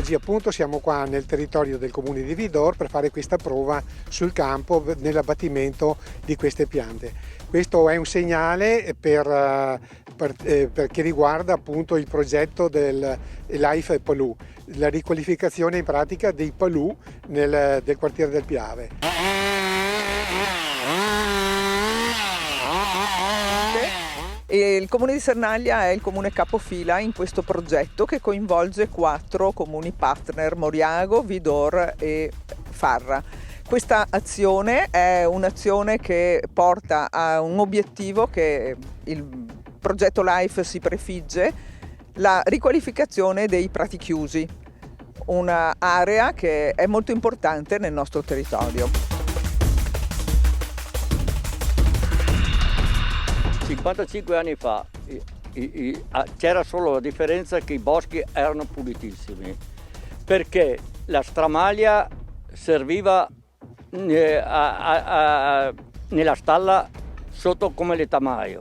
Oggi appunto siamo qua nel territorio del comune di Vidor per fare questa prova sul campo nell'abbattimento di queste piante. Questo è un segnale per che riguarda appunto il progetto del Life Palù, la riqualificazione in pratica dei palù del quartiere del Piave. Il comune di Sernaglia è il comune capofila in questo progetto che coinvolge 4 comuni partner: Moriago, Vidor e Farra. Questa azione è un'azione che porta a un obiettivo che il progetto LIFE si prefigge: la riqualificazione dei prati chiusi, un'area che è molto importante nel nostro territorio. 55 anni fa c'era solo la differenza che i boschi erano pulitissimi, perché la stramaglia serviva nella stalla sotto come letamaio.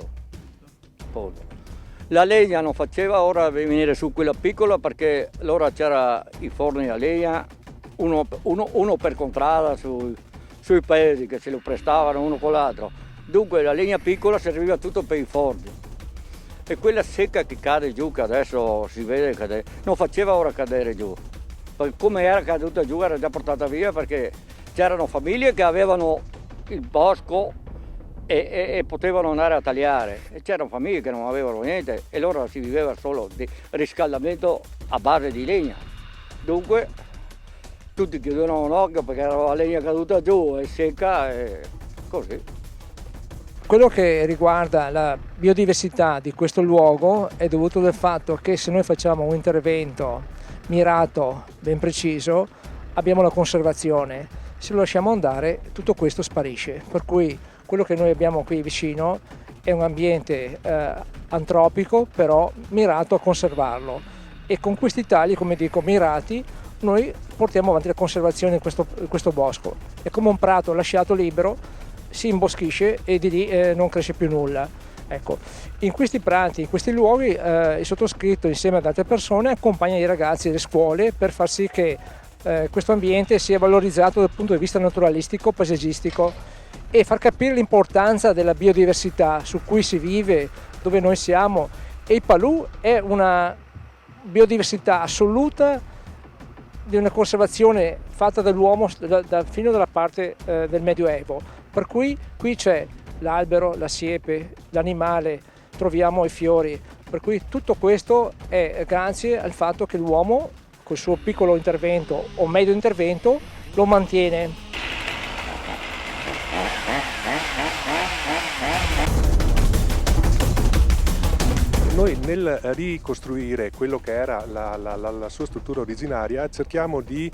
La legna non faceva ora venire su quella piccola, perché allora c'era i forni a legna, uno per contrada sui paesi che se lo prestavano uno con l'altro. Dunque la legna piccola serviva tutto per i forni, e quella secca che cade giù, che adesso si vede cadere, non faceva ora cadere giù, perché come era caduta giù era già portata via, perché c'erano famiglie che avevano il bosco e potevano andare a tagliare, e c'erano famiglie che non avevano niente, e allora si viveva solo di riscaldamento a base di legna. Dunque tutti chiudevano un occhio perché era la legna caduta giù e secca, e così. Quello che riguarda la biodiversità di questo luogo è dovuto al fatto che se noi facciamo un intervento mirato, ben preciso, abbiamo la conservazione. Se lo lasciamo andare, tutto questo sparisce. Per cui quello che noi abbiamo qui vicino è un ambiente antropico, però mirato a conservarlo. E con questi tagli, come dico, mirati, noi portiamo avanti la conservazione di questo bosco. È come un prato lasciato libero, si imboschisce e di lì non cresce più nulla. Ecco, in questi prati, in questi luoghi, il sottoscritto insieme ad altre persone accompagna i ragazzi e le scuole per far sì che questo ambiente sia valorizzato dal punto di vista naturalistico, paesaggistico, e far capire l'importanza della biodiversità su cui si vive, dove noi siamo. E il Palù è una biodiversità assoluta, di una conservazione fatta dall'uomo fino dalla parte del Medioevo. Per cui qui c'è l'albero, la siepe, l'animale, troviamo i fiori. Per cui tutto questo è grazie al fatto che l'uomo, col suo piccolo intervento o medio intervento, lo mantiene. Noi nel ricostruire quello che era la sua struttura originaria cerchiamo di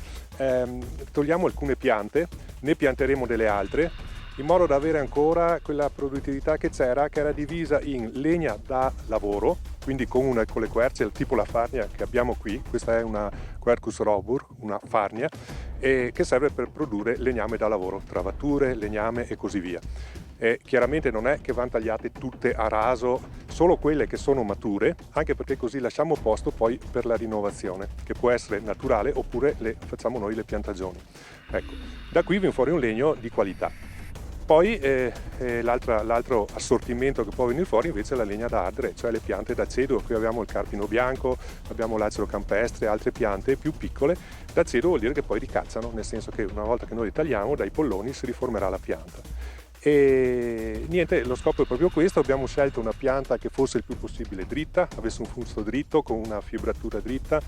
togliamo alcune piante, ne pianteremo delle altre, in modo da avere ancora quella produttività che c'era, che era divisa in legna da lavoro, quindi con le querce, tipo la farnia che abbiamo qui. Questa è una Quercus robur, una farnia, che serve per produrre legname da lavoro, travature, legname e così via. E chiaramente non è che vanno tagliate tutte a raso, solo quelle che sono mature, anche perché così lasciamo posto poi per la rinnovazione, che può essere naturale oppure facciamo noi le piantagioni. Ecco, da qui viene fuori un legno di qualità. Poi l'altro assortimento che può venire fuori invece è la legna da ardere, cioè le piante d'acedo. Qui abbiamo il carpino bianco, abbiamo l'acero campestre, altre piante più piccole. D'acedo vuol dire che poi ricacciano, nel senso che una volta che noi li tagliamo dai polloni si riformerà la pianta. E niente, lo scopo è proprio questo. Abbiamo scelto una pianta che fosse il più possibile dritta, avesse un fusto dritto con una fibratura dritta,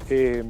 e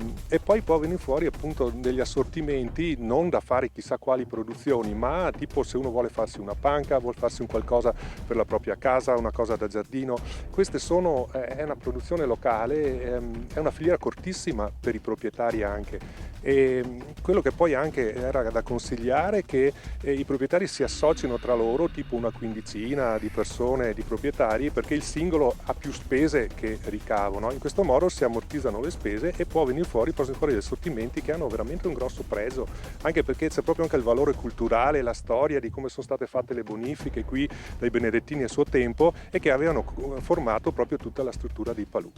poi può venire fuori appunto degli assortimenti non da fare chissà quali produzioni, ma tipo se uno vuole farsi una panca, vuole farsi un qualcosa per la propria casa, una cosa da giardino. Queste è una produzione locale, è una filiera cortissima per i proprietari anche. E quello che poi anche era da consigliare è che i proprietari si associno tra loro, tipo una quindicina di persone, di proprietari, perché il singolo ha più spese che ricavo, no? In questo modo si ammortizzano le spese e possono venire fuori degli assortimenti che hanno veramente un grosso pregio, anche perché c'è proprio anche il valore culturale, la storia di come sono state fatte le bonifiche qui dai benedettini a suo tempo e che avevano formato proprio tutta la struttura di Palù.